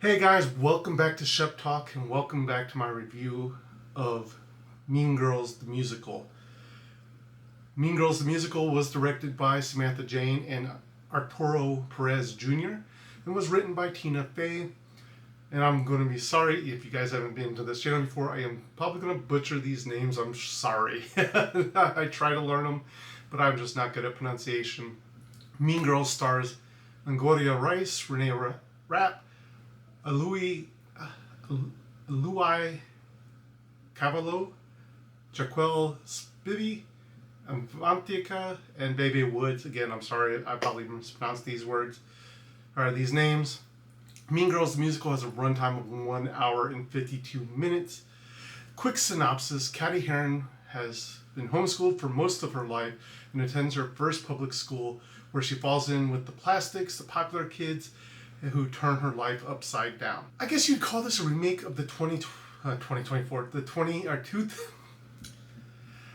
Hey guys, welcome back to Shep Talk and welcome back to my review of Mean Girls the Musical. Mean Girls the Musical was directed by Samantha Jane and Arturo Perez Jr. and was written by Tina Fey. And I'm going to be sorry if you guys haven't been to this channel before. I am probably going to butcher these names. I'm sorry. I try to learn them, but I'm just not good at pronunciation. Mean Girls stars Longoria Rice, Renee Rapp, Eluai Cavallo, Jaquel Spivey, Avantika, and Bebe Woods. Again, I'm sorry, I probably mispronounced these words, or these names. Mean Girls the Musical has a runtime of 1 hour and 52 minutes. Quick synopsis: Caddy Heron has been homeschooled for most of her life and attends her first public school where she falls in with the plastics, the popular kids, who turn her life upside down. I guess you'd call this a remake of the 2024, the 20 or 2.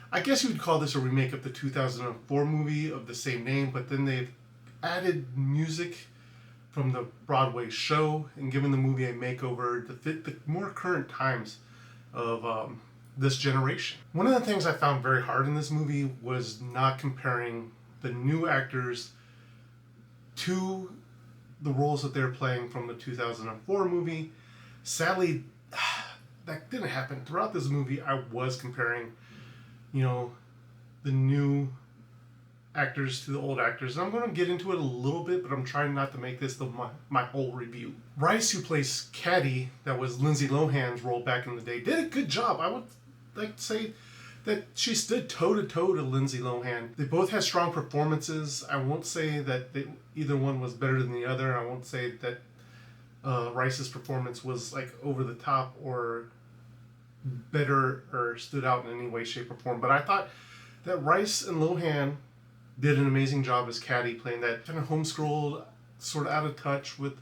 I guess you would call this a remake of the 2004 movie of the same name, but then they've added music from the Broadway show and given the movie a makeover to fit the more current times of this generation. One of the things I found very hard in this movie was not comparing the new actors to the roles that they're playing from the 2004 movie. Sadly, that didn't happen. Throughout this movie, I was comparing, the new actors to the old actors. And I'm going to get into it a little bit, but I'm trying not to make this my whole review. Rice, who plays Caddy, that was Lindsay Lohan's role back in the day, did a good job. I would like to say that she stood toe-to-toe to Lindsay Lohan. They both had strong performances. I won't say that either one was better than the other. I won't say that Rice's performance was like over the top or better or stood out in any way, shape, or form. But I thought that Rice and Lohan did an amazing job as Caddy, playing that kind of homeschooled, sort of out of touch with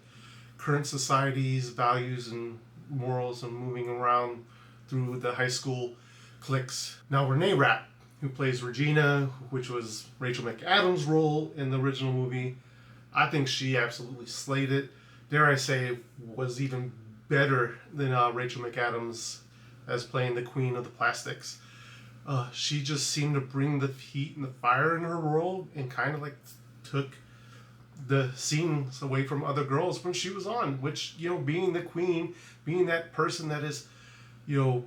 current society's values and morals and moving around through the high school cliques. Now Renee Rapp, who plays Regina, which was Rachel McAdams' role in the original movie, I think she absolutely slayed it. Dare I say, was even better than Rachel McAdams as playing the Queen of the Plastics. She just seemed to bring the heat and the fire in her role and kind of like took the scenes away from other girls when she was on, which, being the queen, being that person that is, the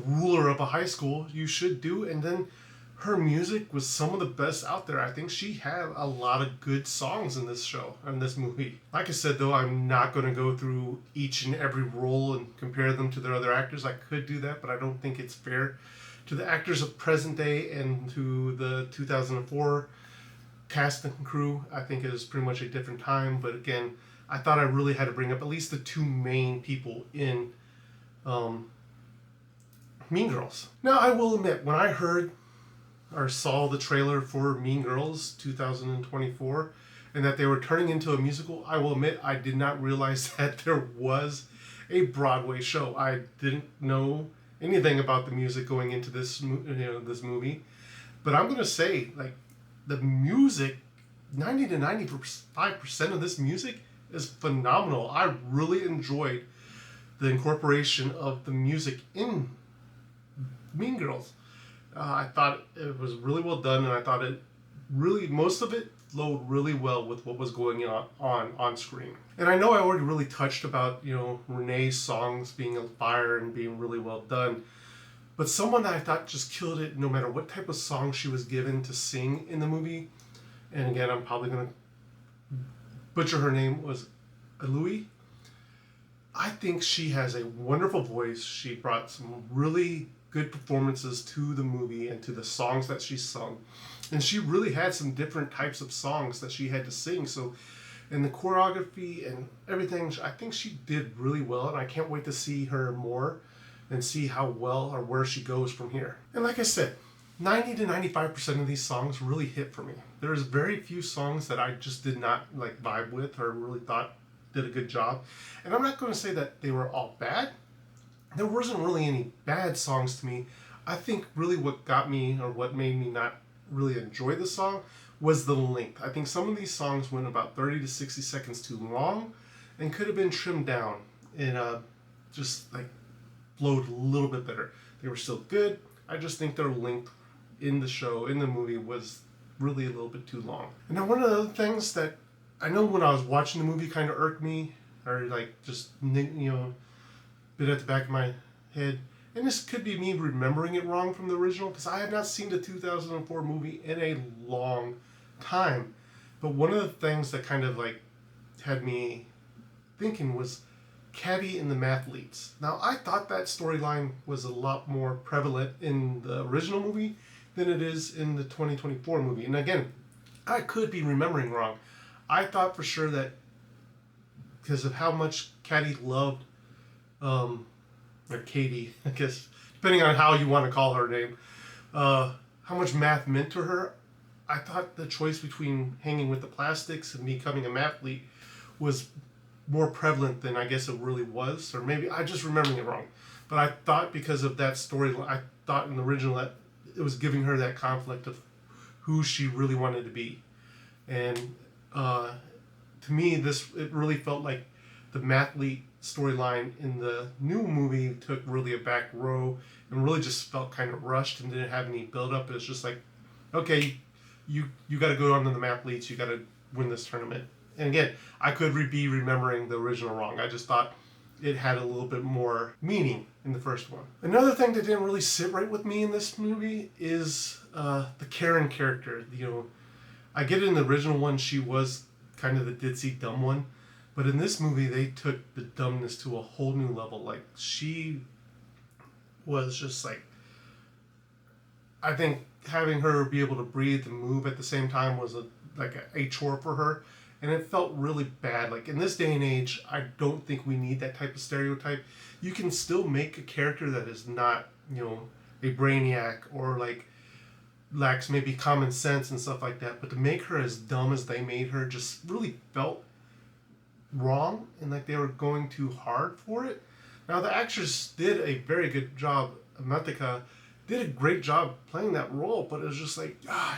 ruler of a high school, you should do. And then her music was some of the best out there. I think she had a lot of good songs in this show, in this movie. Like I said, though, I'm not going to go through each and every role and compare them to their other actors. I could do that, but I don't think it's fair to the actors of present day and to the 2004 cast and crew. I think it was pretty much a different time. But again, I thought I really had to bring up at least the two main people in Mean Girls. Now, I will admit, when I heard or saw the trailer for Mean Girls 2024 and that they were turning into a musical, I will admit I did not realize that there was a Broadway show. I didn't know anything about the music going into this movie. But I'm going to say, like, the music, 90 to 95% of this music is phenomenal. I really enjoyed the incorporation of the music in Mean Girls. I thought it was really well done, and I thought most of it flowed really well with what was going on screen. And I know I already really touched about, Renee's songs being on fire and being really well done, but someone that I thought just killed it no matter what type of song she was given to sing in the movie, and again, I'm probably going to butcher her name, was Eluai. I think she has a wonderful voice. She brought some really good performances to the movie and to the songs that she sung. And she really had some different types of songs that she had to sing. So, in the choreography and everything, I think she did really well. And I can't wait to see her more and see how well or where she goes from here. And like I said, 90 to 95% of these songs really hit for me. There's very few songs that I just did not like vibe with or really thought did a good job. And I'm not going to say that they were all bad. There wasn't really any bad songs to me. I think really what got me or what made me not really enjoy the song was the length. I think some of these songs went about 30 to 60 seconds too long, and could have been trimmed down and just like flowed a little bit better. They were still good. I just think their length in the show, in the movie, was really a little bit too long. And now one of the other things that I know when I was watching the movie kind of irked me, or like just, you know, bit at the back of my head. And this could be me remembering it wrong from the original, because I have not seen the 2004 movie in a long time. But one of the things that kind of like had me thinking was Caddy and the Mathletes. Now, I thought that storyline was a lot more prevalent in the original movie than it is in the 2024 movie. And again, I could be remembering wrong. I thought for sure that because of how much Caddy loved, or Katie, I guess, depending on how you want to call her name, how much math meant to her, I thought the choice between hanging with the plastics and becoming a mathlete was more prevalent than I guess it really was. Or maybe I just remembering it wrong. But I thought because of that story, I thought in the original that it was giving her that conflict of who she really wanted to be. And to me, it really felt like the mathlete storyline in the new movie took really a back row and really just felt kind of rushed and didn't have any build up. It was just like, okay, you got to go on to the mathletes, you got to win this tournament. And again, I could be remembering the original wrong. I just thought it had a little bit more meaning in the first one. Another thing that didn't really sit right with me in this movie is the Karen character. You know, I get it in the original one, she was kind of the ditzy dumb one. But in this movie, they took the dumbness to a whole new level. Like, she was just like, I think having her be able to breathe and move at the same time was a chore for her. And it felt really bad. Like, in this day and age, I don't think we need that type of stereotype. You can still make a character that is not, you know, a brainiac or like lacks maybe common sense and stuff like that. But to make her as dumb as they made her just really felt wrong, and like they were going too hard for it. Now, the actress did a very good job. Matika did a great job playing that role, but it was just like, I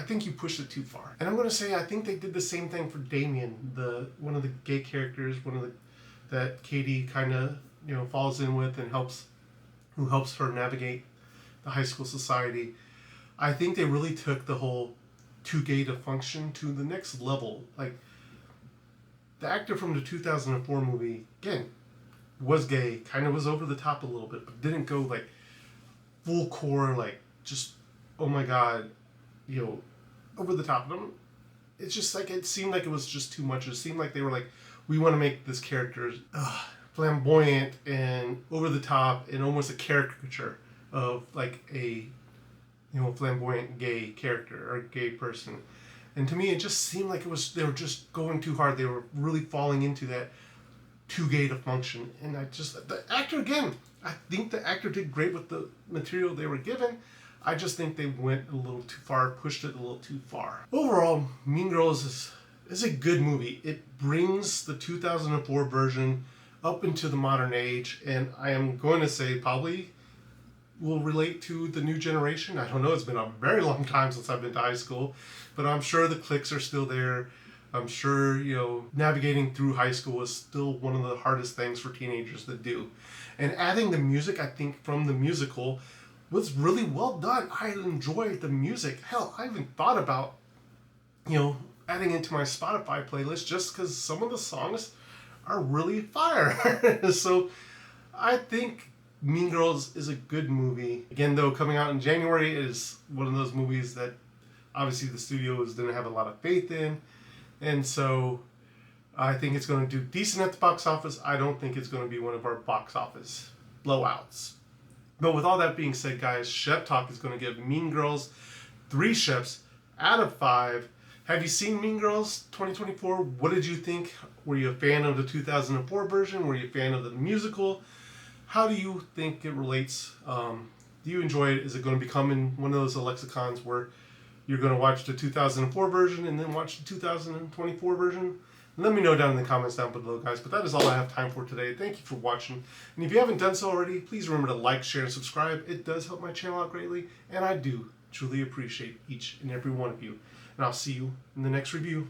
think you pushed it too far. And I'm going to say, I think they did the same thing for Damien, one of the gay characters, that Katie kind of, you know, falls in with and who helps her navigate the high school society. I think they really took the whole too gay to function to the next level. Like, the actor from the 2004 movie, again, was gay, kind of was over the top a little bit, but didn't go like full core, like just, oh my God, you know, over the top of them. It's just like, it seemed like it was just too much. It seemed like they were like, we want to make this character flamboyant and over the top and almost a caricature of like a, you know, flamboyant gay character or gay person. And to me, it just seemed like they were just going too hard. They were really falling into that too gay to function. And the actor, again, I think the actor did great with the material they were given. I just think they went a little too far, pushed it a little too far. Overall, Mean Girls is a good movie. It brings the 2004 version up into the modern age. And I am going to say probably will relate to the new generation. I don't know. It's been a very long time since I've been to high school. But I'm sure the cliques are still there. I'm sure, you know, navigating through high school is still one of the hardest things for teenagers to do. And adding the music, I think, from the musical was really well done. I enjoyed the music. Hell, I even thought about, you know, adding it to my Spotify playlist just because some of the songs are really fire. So I think Mean Girls is a good movie. Again, though, coming out in January, it is one of those movies that obviously the studios didn't have a lot of faith in. And so I think it's going to do decent at the box office. I don't think it's going to be one of our box office blowouts. But with all that being said, guys, Shep Talk is going to give Mean Girls 3 Sheps out of 5. Have you seen Mean Girls 2024? What did you think? Were you a fan of the 2004 version? Were you a fan of the musical? How do you think it relates? Do you enjoy it? Is it going to become in one of those lexicons where you're going to watch the 2004 version and then watch the 2024 version? Let me know down in the comments down below, guys. But that is all I have time for today. Thank you for watching. And if you haven't done so already, please remember to like, share, and subscribe. It does help my channel out greatly. And I do truly appreciate each and every one of you. And I'll see you in the next review.